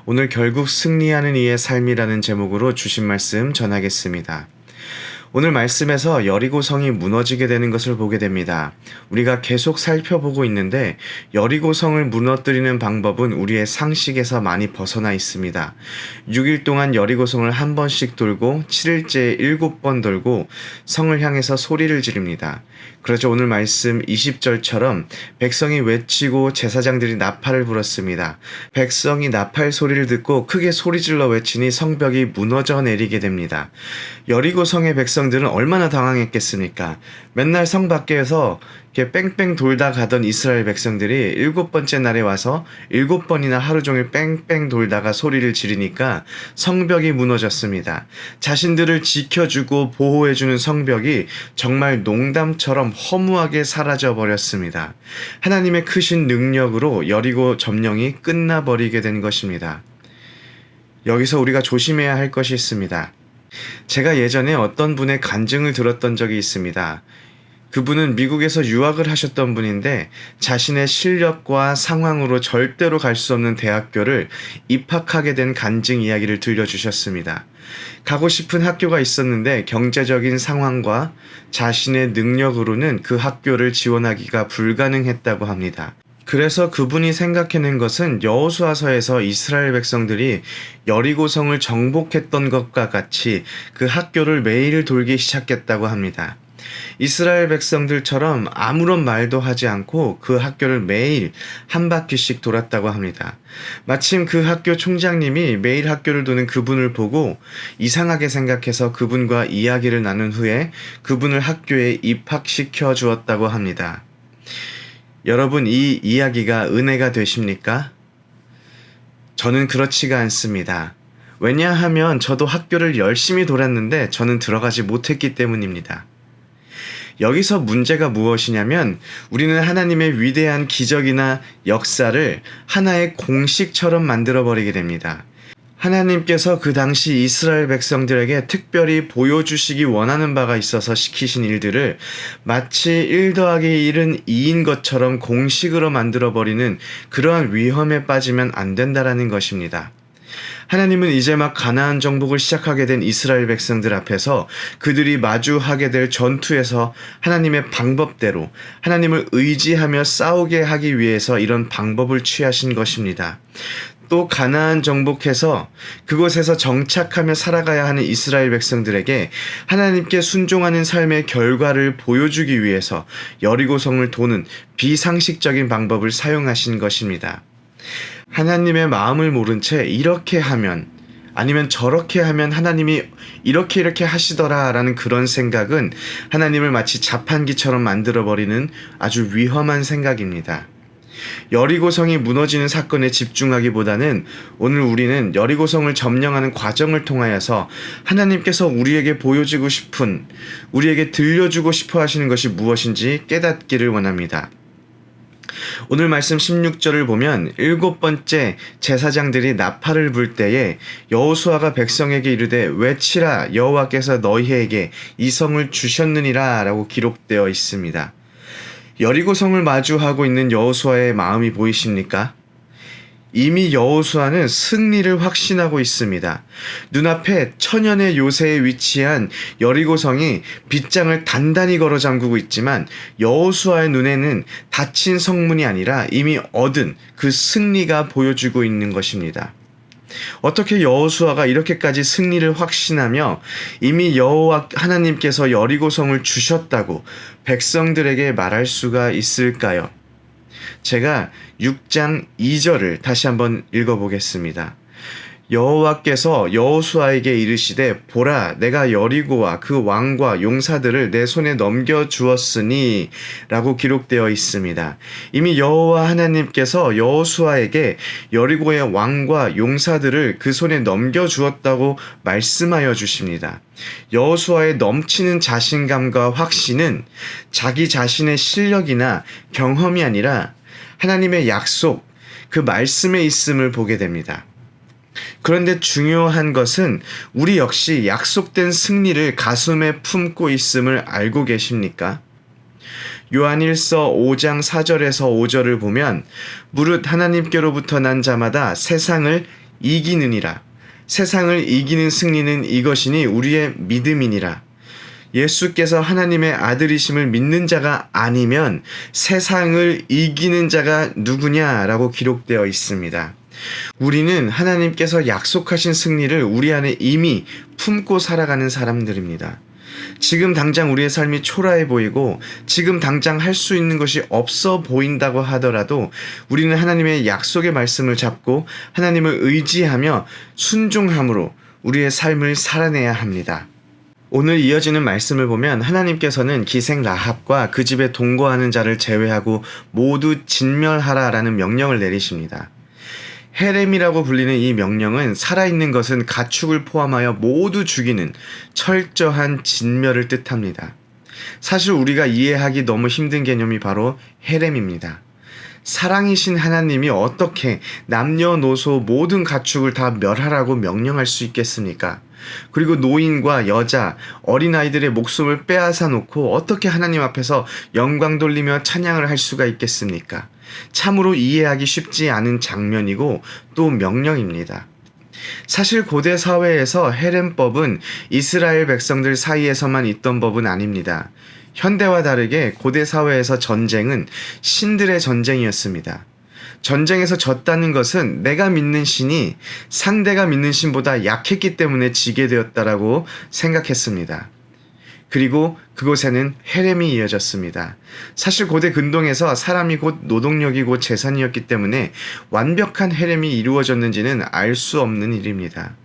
오늘 결국 승리하는 이의 삶이라는 제목으로 주신 말씀 전하겠습니다. 오늘 말씀에서 여리고성이 무너지게 되는 것을 보게 됩니다. 우리가 계속 살펴보고 있는데 여리고성을 무너뜨리는 방법은 우리의 상식에서 많이 벗어나 있습니다. 6일 동안 여리고성을 한 번씩 돌고 7일째에 7번 돌고 성을 향해서 소리를 지릅니다. 그러자 오늘 말씀 20절처럼 백성이 외치고 제사장들이 나팔을 불었습니다. 백성이 나팔 소리를 듣고 크게 소리질러 외치니 성벽이 무너져 내리게 됩니다. 여리고성의 백성들은 얼마나 당황했겠습니까? 맨날 성 밖에서 이렇게 뺑뺑 돌다 가던 이스라엘 백성들이 7번째 날에 와서 7번이나 하루 종일 뺑뺑 돌다가 소리를 지르니까 성벽이 무너졌습니다. 자신들을 지켜주고 보호해주는 성벽이 정말 농담처럼 허무하게 사라져 버렸습니다. 하나님의 크신 능력으로 여리고 점령이 끝나버리게 된 것입니다. 여기서 우리가 조심해야 할 것이 있습니다. 제가 예전에 어떤 분의 간증을 들었던 적이 있습니다. 그분은 미국에서 유학을 하셨던 분인데 자신의 실력과 상황으로 절대로 갈 수 없는 대학교를 입학하게 된 간증 이야기를 들려주셨습니다. 가고 싶은 학교가 있었는데 경제적인 상황과 자신의 능력으로는 그 학교를 지원하기가 불가능했다고 합니다. 그래서 그분이 생각해낸 것은 여호수아서에서 이스라엘 백성들이 여리고성을 정복했던 것과 같이 그 학교를 매일 돌기 시작했다고 합니다. 이스라엘 백성들처럼 아무런 말도 하지 않고 그 학교를 매일 한 바퀴씩 돌았다고 합니다. 마침 그 학교 총장님이 매일 학교를 도는 그분을 보고 이상하게 생각해서 그분과 이야기를 나눈 후에 그분을 학교에 입학시켜 주었다고 합니다. 여러분, 이 이야기가 은혜가 되십니까? 저는 그렇지가 않습니다. 왜냐하면 저도 학교를 열심히 돌았는데 저는 들어가지 못했기 때문입니다. 여기서 문제가 무엇이냐면 우리는 하나님의 위대한 기적이나 역사를 하나의 공식처럼 만들어버리게 됩니다. 하나님께서 그 당시 이스라엘 백성들에게 특별히 보여주시기 원하는 바가 있어서 시키신 일들을 마치 1 더하기 1은 2인 것처럼 공식으로 만들어버리는 그러한 위험에 빠지면 안 된다라는 것입니다. 하나님은 이제 막 가나안 정복을 시작하게 된 이스라엘 백성들 앞에서 그들이 마주하게 될 전투에서 하나님의 방법대로 하나님을 의지하며 싸우게 하기 위해서 이런 방법을 취하신 것입니다. 또 가나안 정복해서 그곳에서 정착하며 살아가야 하는 이스라엘 백성들에게 하나님께 순종하는 삶의 결과를 보여주기 위해서 여리고성을 도는 비상식적인 방법을 사용하신 것입니다. 하나님의 마음을 모른 채 이렇게 하면 아니면 저렇게 하면 하나님이 이렇게 하시더라 라는 그런 생각은 하나님을 마치 자판기처럼 만들어버리는 아주 위험한 생각입니다. 여리고성이 무너지는 사건에 집중하기보다는 오늘 우리는 여리고성을 점령하는 과정을 통하여서 하나님께서 우리에게 보여주고 싶은, 우리에게 들려주고 싶어 하시는 것이 무엇인지 깨닫기를 원합니다. 오늘 말씀 16절을 보면 7번째 제사장들이 나팔을 불 때에 여호수아가 백성에게 이르되 외치라 여호와께서 너희에게 이 성을 주셨느니라 라고 기록되어 있습니다. 여리고성을 마주하고 있는 여호수아의 마음이 보이십니까? 이미 여호수아는 승리를 확신하고 있습니다. 눈앞에 천연의 요새에 위치한 여리고성이 빗장을 단단히 걸어 잠그고 있지만 여호수아의 눈에는 닫힌 성문이 아니라 이미 얻은 그 승리가 보여주고 있는 것입니다. 어떻게 여호수아가 이렇게까지 승리를 확신하며 이미 여호와 하나님께서 여리고성을 주셨다고 백성들에게 말할 수가 있을까요? 제가 6장 2절을 다시 한번 읽어보겠습니다. 여호와께서 여호수아에게 이르시되 보라 내가 여리고와 그 왕과 용사들을 내 손에 넘겨주었으니 라고 기록되어 있습니다. 이미 여호와 하나님께서 여호수아에게 여리고의 왕과 용사들을 그 손에 넘겨주었다고 말씀하여 주십니다. 여호수아의 넘치는 자신감과 확신은 자기 자신의 실력이나 경험이 아니라 하나님의 약속, 그 말씀에 있음을 보게 됩니다. 그런데 중요한 것은 우리 역시 약속된 승리를 가슴에 품고 있음을 알고 계십니까? 요한일서 5장 4절에서 5절을 보면 무릇 하나님께로부터 난 자마다 세상을 이기느니라. 세상을 이기는 승리는 이것이니 우리의 믿음이니라. 예수께서 하나님의 아들이심을 믿는 자가 아니면 세상을 이기는 자가 누구냐라고 기록되어 있습니다. 우리는 하나님께서 약속하신 승리를 우리 안에 이미 품고 살아가는 사람들입니다. 지금 당장 우리의 삶이 초라해 보이고 지금 당장 할 수 있는 것이 없어 보인다고 하더라도 우리는 하나님의 약속의 말씀을 잡고 하나님을 의지하며 순종함으로 우리의 삶을 살아내야 합니다. 오늘 이어지는 말씀을 보면 하나님께서는 기생 라합과 그 집에 동거하는 자를 제외하고 모두 진멸하라라는 명령을 내리십니다. 헤렘이라고 불리는 이 명령은 살아있는 것은 가축을 포함하여 모두 죽이는 철저한 진멸을 뜻합니다. 사실 우리가 이해하기 너무 힘든 개념이 바로 헤렘입니다. 사랑이신 하나님이 어떻게 남녀노소 모든 가축을 다 멸하라고 명령할 수 있겠습니까? 그리고 노인과 여자, 어린아이들의 목숨을 빼앗아 놓고 어떻게 하나님 앞에서 영광 돌리며 찬양을 할 수가 있겠습니까? 참으로 이해하기 쉽지 않은 장면이고 또 명령입니다. 사실 고대 사회에서 헤렘법은 이스라엘 백성들 사이에서만 있던 법은 아닙니다. 현대와 다르게 고대 사회에서 전쟁은 신들의 전쟁이었습니다. 전쟁에서 졌다는 것은 내가 믿는 신이 상대가 믿는 신보다 약했기 때문에 지게 되었다라고 생각했습니다. 그리고 그곳에는 헤렘이 이어졌습니다. 사실 고대 근동에서 사람이 곧 노동력이 곧 재산이었기 때문에 완벽한 헤렘이 이루어졌는지는 알 수 없는 일입니다.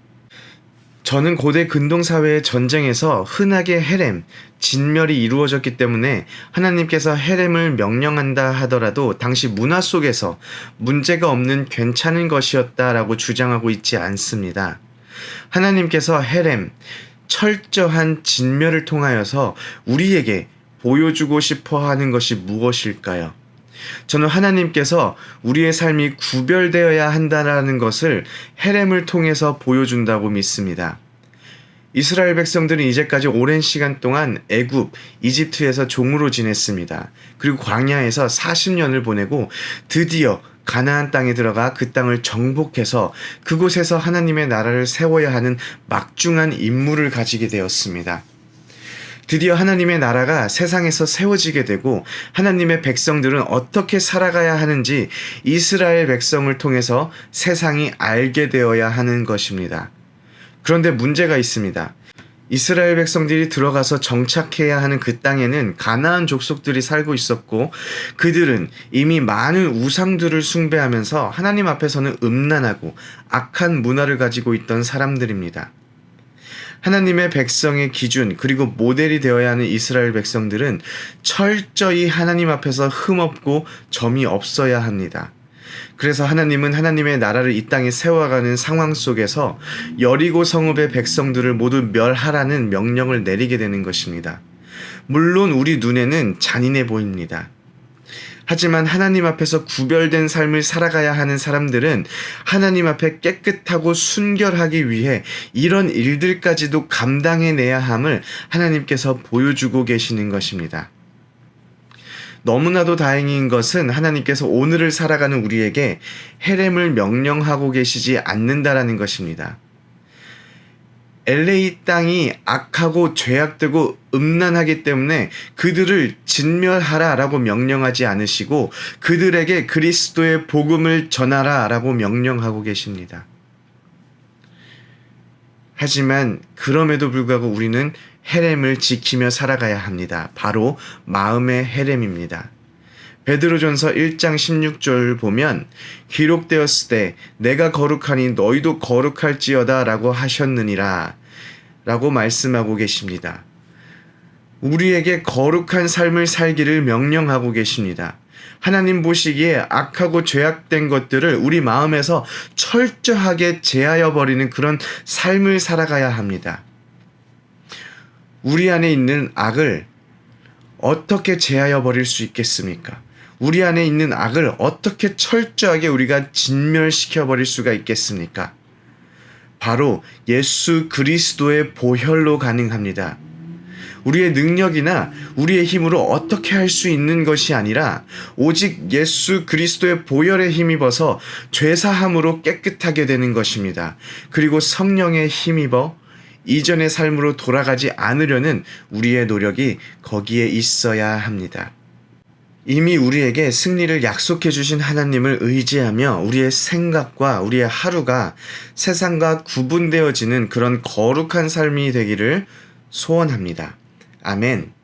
저는 고대 근동사회의 전쟁에서 흔하게 헤렘, 진멸이 이루어졌기 때문에 하나님께서 헤렘을 명령한다 하더라도 당시 문화 속에서 문제가 없는 괜찮은 것이었다라고 주장하고 있지 않습니다. 하나님께서 헤렘, 철저한 진멸을 통하여서 우리에게 보여주고 싶어 하는 것이 무엇일까요? 저는 하나님께서 우리의 삶이 구별되어야 한다는 것을 헤렘을 통해서 보여준다고 믿습니다. 이스라엘 백성들은 이제까지 오랜 시간 동안 애굽, 이집트에서 종으로 지냈습니다. 그리고 광야에서 40년을 보내고 드디어 가나안 땅에 들어가 그 땅을 정복해서 그곳에서 하나님의 나라를 세워야 하는 막중한 임무를 가지게 되었습니다. 드디어 하나님의 나라가 세상에서 세워지게 되고 하나님의 백성들은 어떻게 살아가야 하는지 이스라엘 백성을 통해서 세상이 알게 되어야 하는 것입니다. 그런데 문제가 있습니다. 이스라엘 백성들이 들어가서 정착해야 하는 그 땅에는 가나안 족속들이 살고 있었고 그들은 이미 많은 우상들을 숭배하면서 하나님 앞에서는 음란하고 악한 문화를 가지고 있던 사람들입니다. 하나님의 백성의 기준 그리고 모델이 되어야 하는 이스라엘 백성들은 철저히 하나님 앞에서 흠없고 점이 없어야 합니다. 그래서 하나님은 하나님의 나라를 이 땅에 세워가는 상황 속에서 여리고 성읍의 백성들을 모두 멸하라는 명령을 내리게 되는 것입니다. 물론 우리 눈에는 잔인해 보입니다. 하지만 하나님 앞에서 구별된 삶을 살아가야 하는 사람들은 하나님 앞에 깨끗하고 순결하기 위해 이런 일들까지도 감당해내야 함을 하나님께서 보여주고 계시는 것입니다. 너무나도 다행인 것은 하나님께서 오늘을 살아가는 우리에게 헤렘을 명령하고 계시지 않는다라는 것입니다. LA 땅이 악하고 죄악되고 음란하기 때문에 그들을 진멸하라라고 명령하지 않으시고 그들에게 그리스도의 복음을 전하라라고 명령하고 계십니다. 하지만 그럼에도 불구하고 우리는 헤렘을 지키며 살아가야 합니다. 바로 마음의 헤렘입니다. 베드로전서 1장 16절 보면 기록되었을 때 내가 거룩하니 너희도 거룩할지어다 라고 하셨느니라 라고 말씀하고 계십니다. 우리에게 거룩한 삶을 살기를 명령하고 계십니다. 하나님 보시기에 악하고 죄악된 것들을 우리 마음에서 철저하게 제하여 버리는 그런 삶을 살아가야 합니다. 우리 안에 있는 악을 어떻게 제하여 버릴 수 있겠습니까? 우리 안에 있는 악을 어떻게 철저하게 우리가 진멸시켜 버릴 수가 있겠습니까? 바로 예수 그리스도의 보혈로 가능합니다. 우리의 능력이나 우리의 힘으로 어떻게 할 수 있는 것이 아니라 오직 예수 그리스도의 보혈에 힘입어서 죄사함으로 깨끗하게 되는 것입니다. 그리고 성령에 힘입어 이전의 삶으로 돌아가지 않으려는 우리의 노력이 거기에 있어야 합니다. 이미 우리에게 승리를 약속해 주신 하나님을 의지하며 우리의 생각과 우리의 하루가 세상과 구분되어지는 그런 거룩한 삶이 되기를 소원합니다. 아멘.